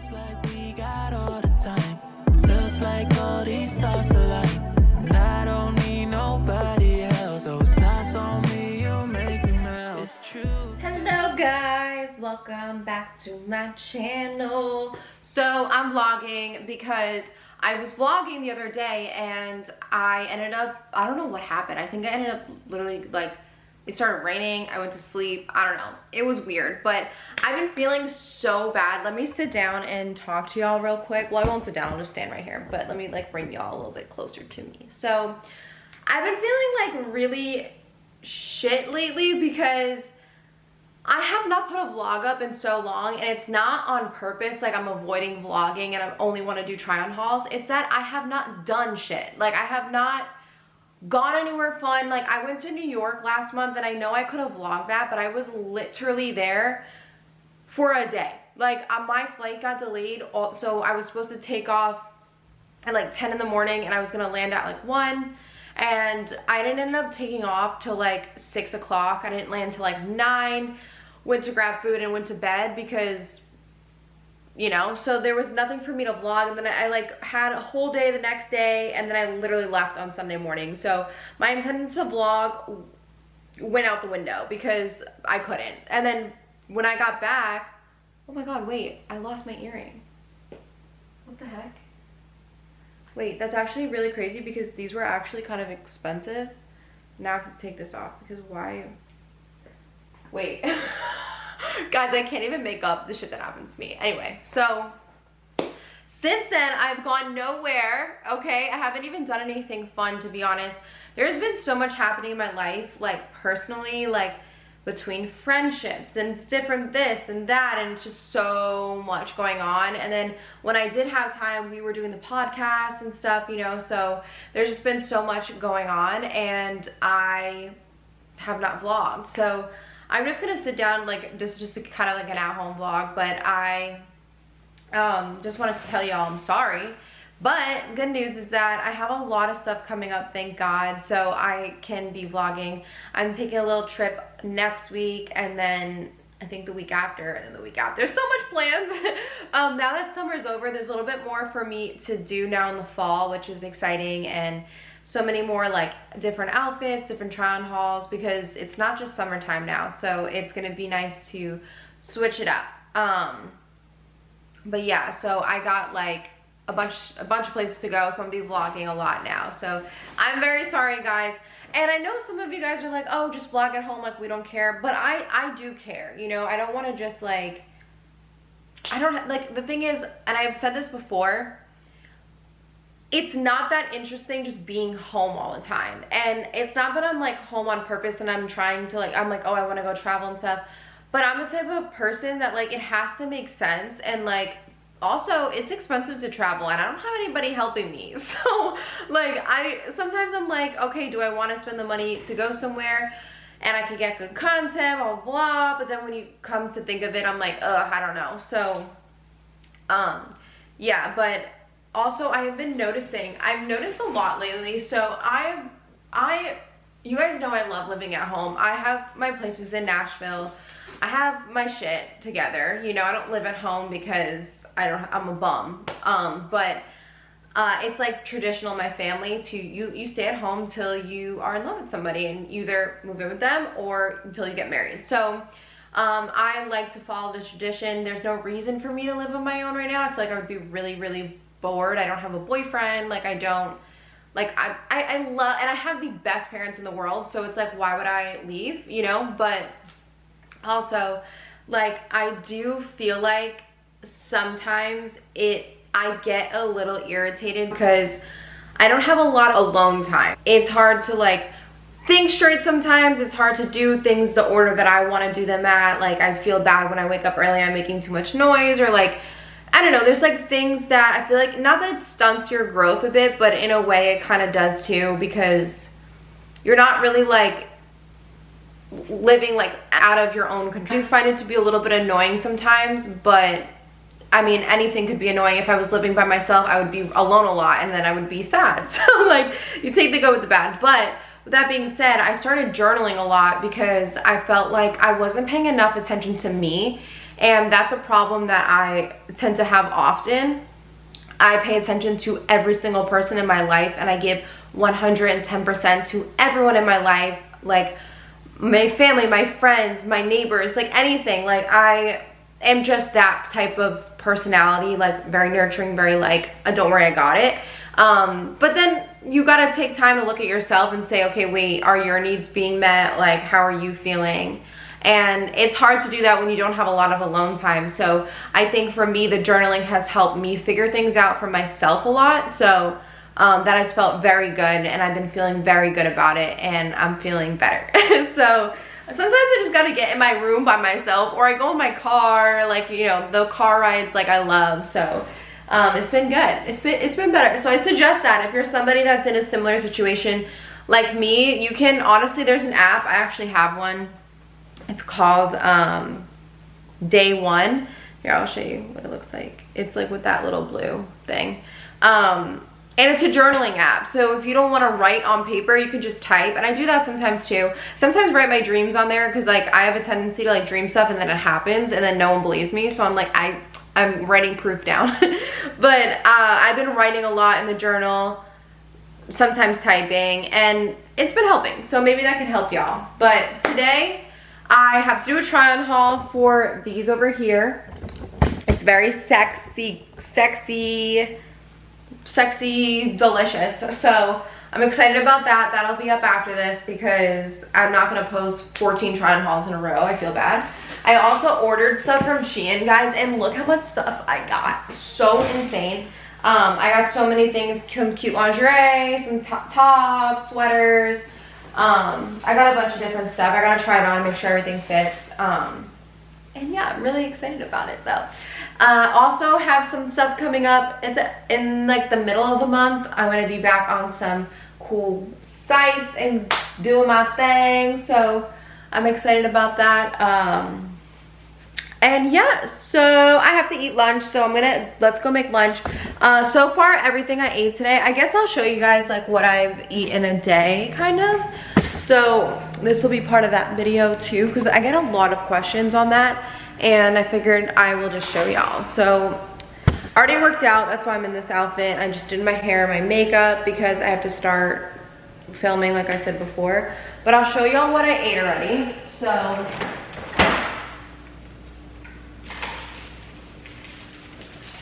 Feels like we got all the time. Feels like all these stars align. And I don't need nobody else. Those eyes on me, you make me melt. It's true. Hello guys, welcome back to my channel. So I'm vlogging because I was vlogging the other day and I ended up, I don't know what happened. I think I ended up literally like, it started raining, I went to sleep, I don't know. It was weird, but I've been feeling so bad. Let me sit down and talk to y'all real quick. Well, I won't sit down, I'll just stand right here, but let me like bring y'all a little bit closer to me. So I've been feeling like really shit lately because I have not put a vlog up in so long, and it's not on purpose, like I'm avoiding vlogging and I only want to do try on hauls. It's that I have not done shit. Like I have not gone anywhere fun. Like I went to New York last month and I know I could have vlogged that, but I was literally there for a day. Like my flight got delayed, so I was supposed to take off at like 10 in the morning and I was gonna land at like 1, and I didn't end up taking off till like 6 o'clock. I didn't land till like 9. Went to grab food and went to bed because, you know, so there was nothing for me to vlog. And then I like had a whole day the next day, and then I literally left on Sunday morning. So my intention to vlog went out the window because I couldn't. And then when I got back, oh my god, wait, I lost my earring. What the heck? Wait, that's actually really crazy because these were actually kind of expensive. Now I have to take this off because why? Wait. Guys, I can't even make up the shit that happens to me. Anyway, so since then I've gone nowhere, okay? I haven't even done anything fun, to be honest. There's been so much happening in my life, like personally, like between friendships and different this and that, and it's just so much going on. And then when I did have time, we were doing the podcast and stuff, you know, so there's just been so much going on and I have not vlogged. So I'm just gonna sit down, like this is just kind of like an at-home vlog, but I just wanted to tell y'all I'm sorry. But good news is that I have a lot of stuff coming up, thank God, so I can be vlogging. I'm taking a little trip next week, and then I think the week after, and then the week after. There's so much plans. Now that summer's over, there's a little bit more for me to do now in the fall, which is exciting, and so many more like different outfits, different try on hauls, because it's not just summertime now, so it's gonna be nice to switch it up. But yeah, so I got like a bunch of places to go, so I'm gonna be vlogging a lot now. So I'm very sorry, guys. And I know some of you guys are like, oh, just vlog at home, like we don't care, but I do care, you know. I don't want to just like, I don't like, the thing is, and I've said this before, it's not that interesting just being home all the time. And it's not that I'm like home on purpose and I'm trying to like, I'm like, oh, I want to go travel and stuff, but I'm the type of person that like it has to make sense. And like also it's expensive to travel and I don't have anybody helping me. So like sometimes I'm like, okay, do I want to spend the money to go somewhere and I can get good content, blah, blah, blah. But then when you come to think of it, I'm like, ugh, I don't know. So yeah, but also I have been noticing, I've noticed a lot lately. So you guys know I love living at home. I have my places in Nashville. I have my shit together. You know, I don't live at home because I'm a bum. But it's like traditional in my family to, you stay at home till you are in love with somebody and you either move in with them or until you get married. So I like to follow this tradition. There's no reason for me to live on my own right now. I feel like I would be really, really bored. I don't have a boyfriend. Like I don't, like I love, and I have the best parents in the world. So it's like, why would I leave, you know? But also like, I do feel like sometimes I get a little irritated because I don't have a lot of alone time. It's hard to like think straight sometimes. It's hard to do things the order that I want to do them at. Like I feel bad when I wake up early, I'm making too much noise, or like, I don't know, there's like things that I feel like, not that it stunts your growth a bit, but in a way it kind of does too, because you're not really like living like out of your own control. I do find it to be a little bit annoying sometimes, but I mean, anything could be annoying. If I was living by myself, I would be alone a lot and then I would be sad. So like, you take the good with the bad. But with that being said, I started journaling a lot because I felt like I wasn't paying enough attention to me and that's a problem that I tend to have often. I pay attention to every single person in my life, and I give 110% to everyone in my life, like my family, my friends, my neighbors, like anything. Like I am just that type of personality, like very nurturing, very like, don't worry, I got it. But then you gotta take time to look at yourself and say, okay, wait, are your needs being met? Like, how are you feeling? And it's hard to do that when you don't have a lot of alone time. So I think for me, the journaling has helped me figure things out for myself a lot. So that has felt very good, and I've been feeling very good about it, and I'm feeling better. So sometimes I just gotta get in my room by myself, or I go in my car, like, you know, the car rides, like, I love. So it's been good. It's been better. So I suggest that if you're somebody that's in a similar situation like me, you can, honestly, there's an app. I actually have one. It's called Day One. Here, I'll show you what it looks like. It's like with that little blue thing. And it's a journaling app. So if you don't want to write on paper, you can just type. And I do that sometimes too. Sometimes write my dreams on there, because like I have a tendency to like dream stuff and then it happens and then no one believes me. So I'm like, I'm writing proof down. But I've been writing a lot in the journal, sometimes typing, and it's been helping. So maybe that can help y'all. But today I have to do a try on haul for these over here. It's very sexy, delicious. So I'm excited about that. That'll be up after this, because I'm not gonna post 14 try on hauls in a row. I feel bad. I also ordered stuff from Shein, guys, and look how much stuff I got. So insane. I got so many things, some cute lingerie, some tops, sweaters. I got a bunch of different stuff. I gotta try it on, make sure everything fits. And yeah, I'm really excited about it though. Also have some stuff coming up in like the middle of the month. I'm gonna be back on some cool sites and doing my thing. So I'm excited about that. And yeah, so I have to eat lunch, so let's go make lunch. So far, everything I ate today, I guess I'll show you guys like what I've eaten a day, kind of. So this will be part of that video too, because I get a lot of questions on that, and I figured I will just show y'all. So I already worked out, that's why I'm in this outfit. I just did my hair, my makeup, because I have to start filming like I said before. But I'll show y'all what I ate already.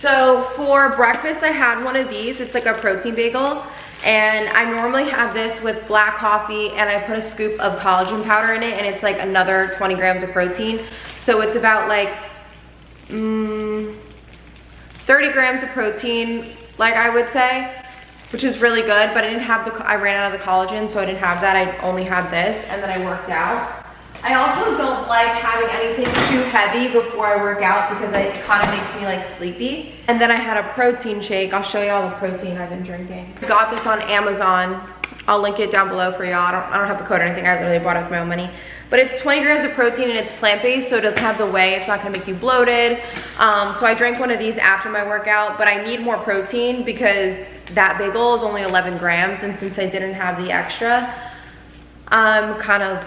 So for breakfast, I had one of these. It's like a protein bagel. And I normally have this with black coffee, and I put a scoop of collagen powder in it, and it's like another 20 grams of protein. So it's about like 30 grams of protein, like I would say, which is really good. But I didn't have I ran out of the collagen, so I didn't have that. I only had this, and then I worked out. I also don't like having anything too heavy before I work out, because it kind of makes me like sleepy. And then I had a protein shake. I'll show you all the protein I've been drinking. Got this on Amazon. I'll link it down below for y'all. I don't have a code or anything. I literally bought it with my own money. But it's 20 grams of protein, and it's plant-based, so it doesn't have the whey. It's not gonna make you bloated. So I drank one of these after my workout, but I need more protein because that bagel is only 11 grams. And since I didn't have the extra, I'm kind of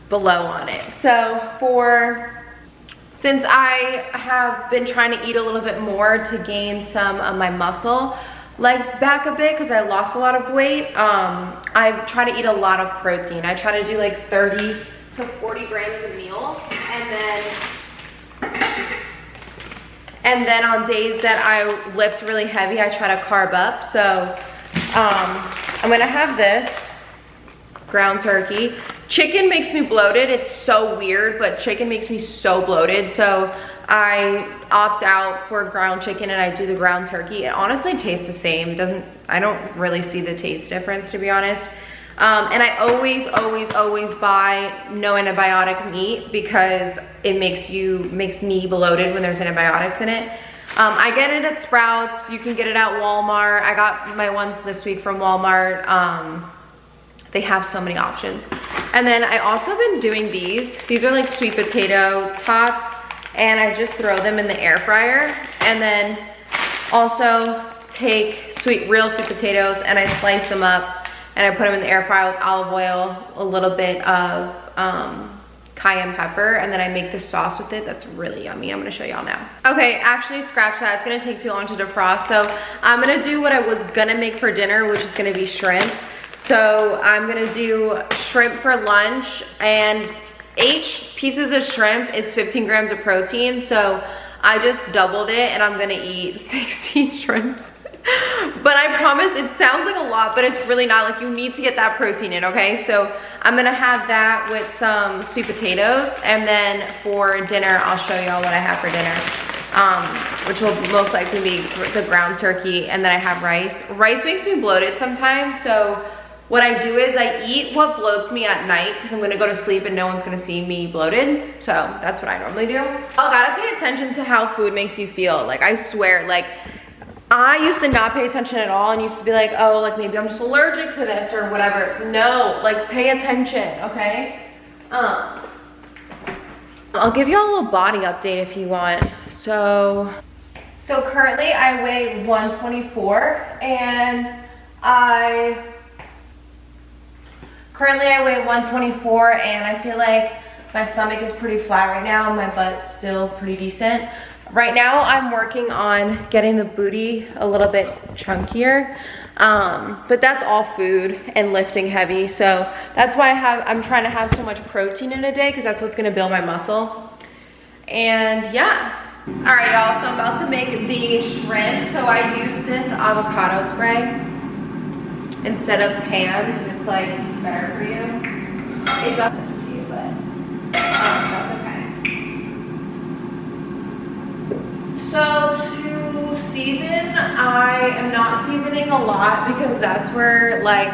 below on it. So since I have been trying to eat a little bit more to gain some of my muscle, like back a bit, because I lost a lot of weight, I try to eat a lot of protein. I try to do like 30 to 40 grams a meal, and then on days that I lift really heavy, I try to carb up. So I'm gonna have this ground turkey. Chicken makes me bloated. It's so weird, but chicken makes me so bloated. So I opt out for ground chicken, and I do the ground turkey. It honestly tastes the same. I don't really see the taste difference, to be honest. And I always buy no antibiotic meat, because it makes me bloated when there's antibiotics in it. I get it at Sprouts. You can get it at Walmart. I got my ones this week from Walmart. They have so many options. And then I also been doing these. These are like sweet potato tots, and I just throw them in the air fryer. And then also take real sweet potatoes, and I slice them up, and I put them in the air fryer with olive oil, a little bit of cayenne pepper, and then I make the sauce with it. That's really yummy. I'm gonna show y'all now. Okay, actually scratch that. It's gonna take too long to defrost. So I'm gonna do what I was gonna make for dinner, which is gonna be shrimp. So I'm gonna do shrimp for lunch, and 8 pieces of shrimp is 15 grams of protein. So I just doubled it, and I'm gonna eat 16 shrimps. But I promise it sounds like a lot, but it's really not. Like, you need to get that protein in, okay? So I'm gonna have that with some sweet potatoes, and then for dinner, I'll show y'all what I have for dinner, which will most likely be the ground turkey, and then I have rice. Rice makes me bloated sometimes, so what I do is I eat what bloats me at night, because I'm gonna go to sleep and no one's gonna see me bloated. So that's what I normally do. I gotta pay attention to how food makes you feel. Like, I swear, like, I used to not pay attention at all and used to be like, oh, like maybe I'm just allergic to this or whatever. No, like, pay attention, okay? I'll give you all a little body update if you want. So currently I weigh 124, and currently I weigh 124, and I feel like my stomach is pretty flat right now. My butt's still pretty decent. Right now I'm working on getting the booty a little bit chunkier, but that's all food and lifting heavy. So that's why I'm trying to have so much protein in a day, because that's what's gonna build my muscle. And yeah. All right, y'all, so I'm about to make the shrimp. So I use this avocado spray instead of Pam, because it's like better for you. It's up to you, but that's okay. So to season, I am not seasoning a lot, because that's where like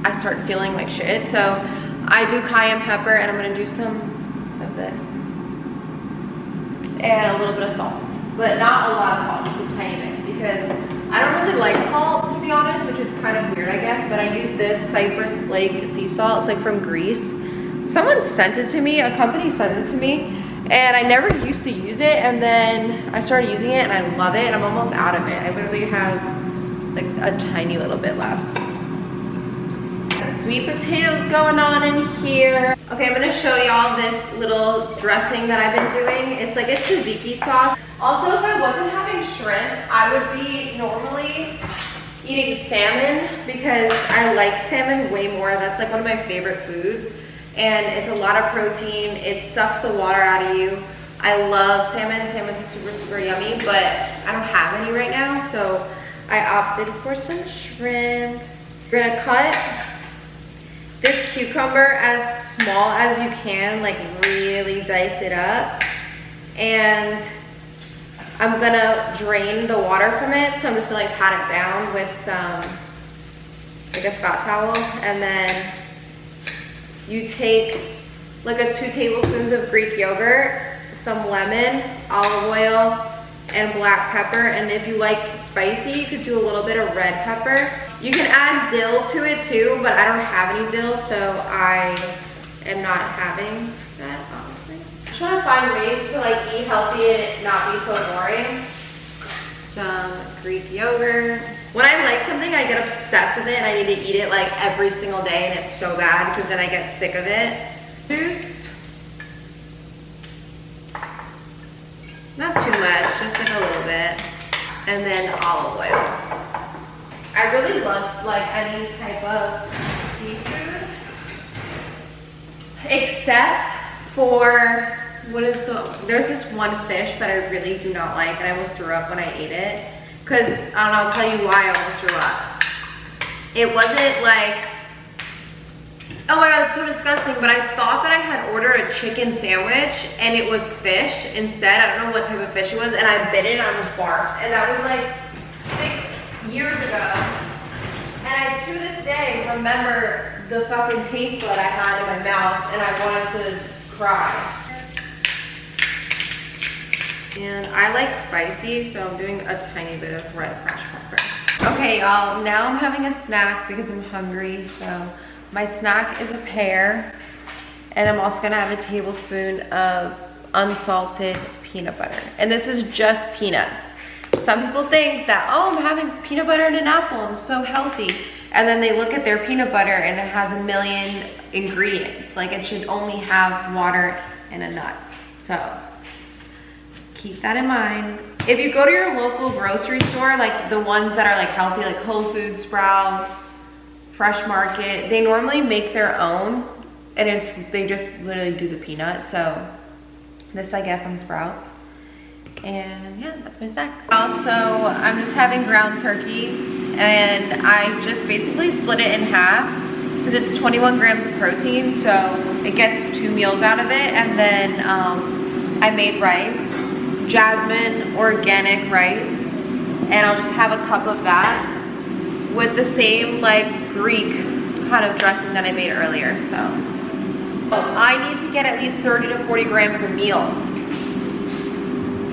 I start feeling like shit. So I do cayenne pepper, and I'm gonna do some of this. And a little bit of salt, but not a lot of salt, just a tiny bit, because I don't really like salt, to be honest, which is kind of weird, I guess, but I use this Cypress Flake sea salt. It's like from Greece. Someone sent it to me, a company sent it to me, and I never used to use it, and then I started using it, and I love it, and I'm almost out of it. I literally have like a tiny little bit left. Sweet potatoes going on in here. Okay, I'm gonna show y'all this little dressing that I've been doing. It's like a tzatziki sauce. Also, if I wasn't having shrimp, I would be normally eating salmon, because I like salmon way more. That's like one of my favorite foods, and it's a lot of protein. It sucks the water out of you. I love salmon. Salmon's super, super yummy, but I don't have any right now, so I opted for some shrimp. You're gonna cut this cucumber as small as you can, like really dice it up. And I'm gonna drain the water from it, so I'm just gonna like pat it down with some, like a Scott towel. And then you take like 2 tablespoons of Greek yogurt, some lemon, olive oil, and black pepper. And if you like spicy, you could do a little bit of red pepper. You can add dill to it too, but I don't have any dill, so I am not having that, honestly. I'm trying to find ways to like eat healthy and it not be so boring. Some Greek yogurt. When I like something, I get obsessed with it, and I need to eat it like every single day, and it's so bad because then I get sick of it. Juice. Not too much, just like a little bit. And then olive oil. I really love like any type of seafood, except for, there's this one fish that I really do not like, and I almost threw up when I ate it. Because, I'll tell you why I almost threw up. It wasn't like, oh my god, it's so disgusting, but I thought that I had ordered a chicken sandwich, and it was fish instead. I don't know what type of fish it was, and I bit it and I was barfed. And that was like 6 years ago. And I, to this day, remember the fucking taste bud I had in my mouth, and I wanted to cry. And I like spicy, so I'm doing a tiny bit of red fresh pepper. Okay, y'all, now I'm having a snack because I'm hungry. So my snack is a pear, and I'm also gonna have a tablespoon of unsalted peanut butter. And this is just peanuts. Some people think that, oh, I'm having peanut butter and an apple, I'm so healthy. and then they look at their peanut butter and it has a million ingredients. Like it should only have water and a nut. So keep that in mind. If you go to your local grocery store, like the ones that are like healthy, like Whole Foods, Sprouts, Fresh Market, they normally make their own, and they just literally do the peanut. So this I get from Sprouts. And yeah, that's my snack. Also, I'm just having ground turkey, and I just basically split it in half because it's 21 grams of protein, so it gets 2 meals out of it. And then I made rice, jasmine organic rice, and I'll just have a cup of that with the same like Greek kind of dressing that I made earlier. So I need to get at least 30 to 40 grams a meal.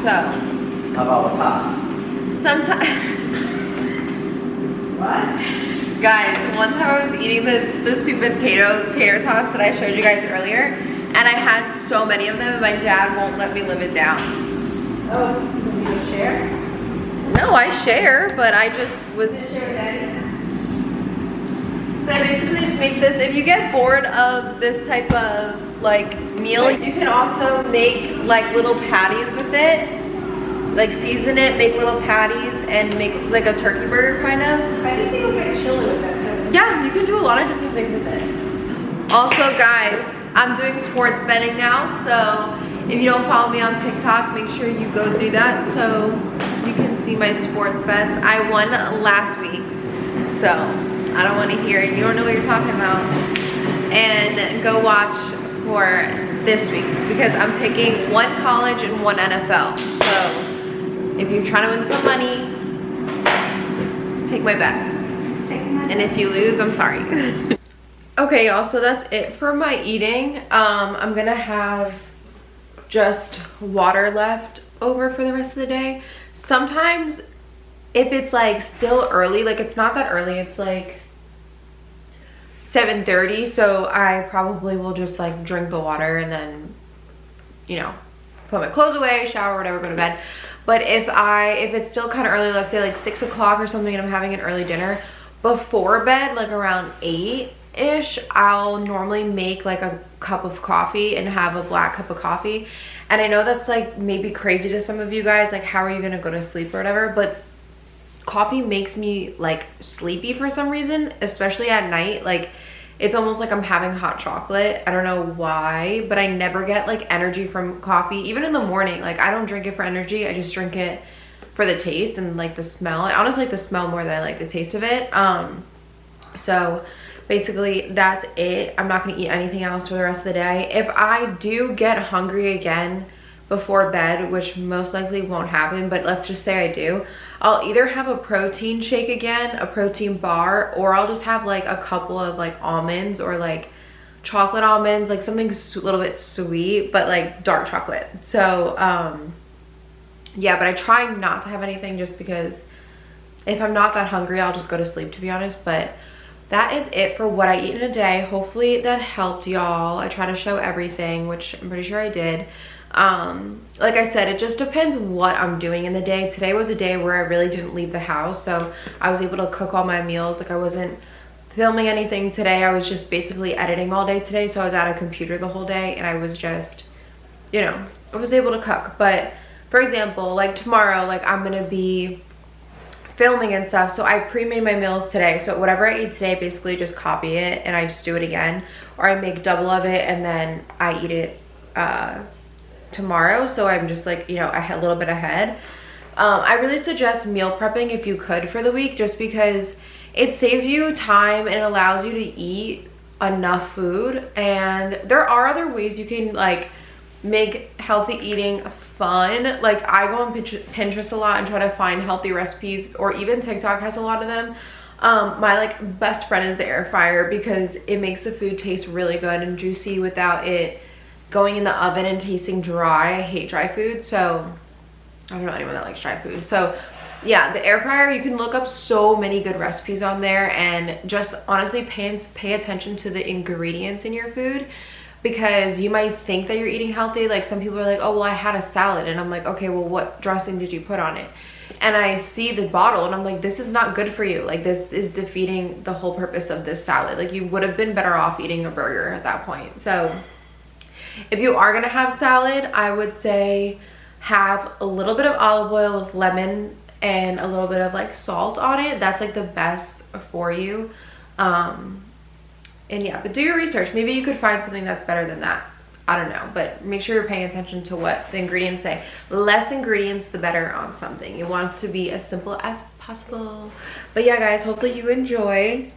So how about what tots? Sometimes what? Guys, one time I was eating the sweet potato tater tots that I showed you guys earlier, and I had so many of them and my dad won't let me live it down. Oh, you gonna share? No, I share, but I just was. Share with Daddy? So I basically just make this. If you get bored of this type of like meal, you can also make like little patties with it. Like season it, make little patties, and make like a turkey burger kind of. I think people get chili with that too. Yeah, you can do a lot of different things with it. Also guys, I'm doing sports betting now, so if you don't follow me on TikTok, make sure you go do that so you can see my sports bets. I won last week's, so I don't want to hear it. You don't know what you're talking about. And go watch for this week's because I'm picking 1 college and 1 NFL. So if you're trying to win some money, take my bets. And if you lose, I'm sorry. Okay, y'all, so that's it for my eating. I'm gonna have just water left over for the rest of the day. Sometimes if it's like still early, like it's not that early, it's like 7:30, so I probably will just like drink the water and then, you know, put my clothes away, shower, whatever, go to bed. But if it's still kind of early, let's say like 6 o'clock or something, and I'm having an early dinner, before bed, like around 8-ish, I'll normally make like a cup of coffee and have a black cup of coffee. And I know that's like maybe crazy to some of you guys, like how are you gonna go to sleep or whatever, but coffee makes me like sleepy for some reason, especially at night. Like it's almost like I'm having hot chocolate. I don't know why, but I never get like energy from coffee. Even in the morning, like I don't drink it for energy. I just drink it for the taste and like the smell. I honestly like the smell more than I like the taste of it. So basically that's it. I'm not gonna eat anything else for the rest of the day. If I do get hungry again before bed, which most likely won't happen, but let's just say I do, I'll either have a protein shake again, a protein bar, or I'll just have like a couple of like almonds or like chocolate almonds, like something a little bit sweet, but like dark chocolate. So yeah, but I try not to have anything just because if I'm not that hungry, I'll just go to sleep, to be honest. But that is it for what I eat in a day. Hopefully that helped y'all. I try to show everything, which I'm pretty sure I did. Like I said, it just depends what I'm doing in the day. Today was a day where I really didn't leave the house, so I was able to cook all my meals. Like I wasn't filming anything today. I was just basically editing all day today, so I was at a computer the whole day, and I was just, you know, I was able to cook. But for example, like tomorrow, like I'm gonna be filming and stuff, so I pre-made my meals today. So whatever I eat today, basically just copy it and I just do it again, or I make double of it and then I eat it tomorrow. So I'm just like, you know, a little bit ahead. I really suggest meal prepping if you could for the week, just because it saves you time and allows you to eat enough food. And there are other ways you can like make healthy eating fun. Like I go on Pinterest a lot and try to find healthy recipes, or even TikTok has a lot of them. My like best friend is the air fryer because it makes the food taste really good and juicy without it going in the oven and tasting dry. I hate dry food, so I don't know anyone that likes dry food. So yeah, the air fryer, you can look up so many good recipes on there, and just honestly pay attention to the ingredients in your food, because you might think that you're eating healthy. Like some people are like, oh well, I had a salad, and I'm like, okay, well what dressing did you put on it? and I see the bottle and I'm like, this is not good for you. Like, this is defeating the whole purpose of this salad. Like, you would have been better off eating a burger at that point. So if you are gonna have salad, I would say have a little bit of olive oil with lemon and a little bit of like salt on it. That's like the best for you. And yeah, but do your research. Maybe you could find something that's better than that. I don't know, but make sure you're paying attention to what the ingredients say. Less ingredients, the better on something. You want it to be as simple as possible. But yeah, guys, hopefully you enjoyed.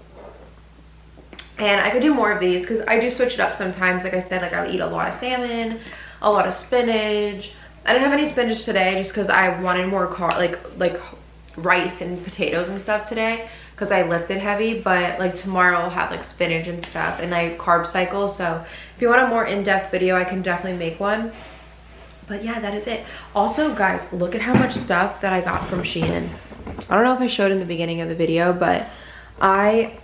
And I could do more of these because I do switch it up sometimes. Like I said, like I'll eat a lot of salmon, a lot of spinach. I didn't have any spinach today just because I wanted more like rice and potatoes and stuff today because I lifted heavy. But like tomorrow I'll have like spinach and stuff, and I carb cycle. So if you want a more in-depth video, I can definitely make one. But yeah, that is it. Also, guys, look at how much stuff that I got from Shein. I don't know if I showed in the beginning of the video, but I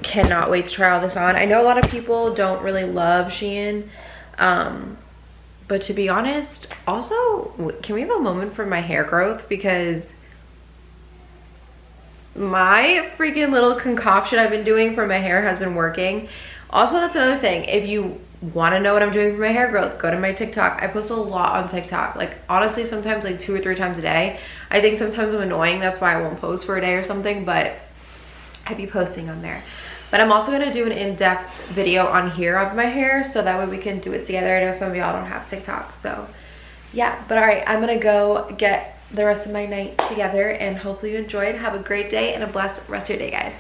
cannot wait to try all this on. I know a lot of people don't really love Shein, but to be honest, also, can we have a moment for my hair growth? Because my freaking little concoction I've been doing for my hair has been working. Also, that's another thing. If you want to know what I'm doing for my hair growth, go to my TikTok. I post a lot on TikTok. Like, honestly, sometimes like 2 or 3 times a day. I think sometimes I'm annoying. That's why I won't post for a day or something, but I be posting on there. But I'm also going to do an in-depth video on here of my hair, so that way we can do it together. I know some of y'all don't have TikTok, so yeah. But all right, I'm going to go get the rest of my night together, and hopefully you enjoyed. Have a great day and a blessed rest of your day, guys.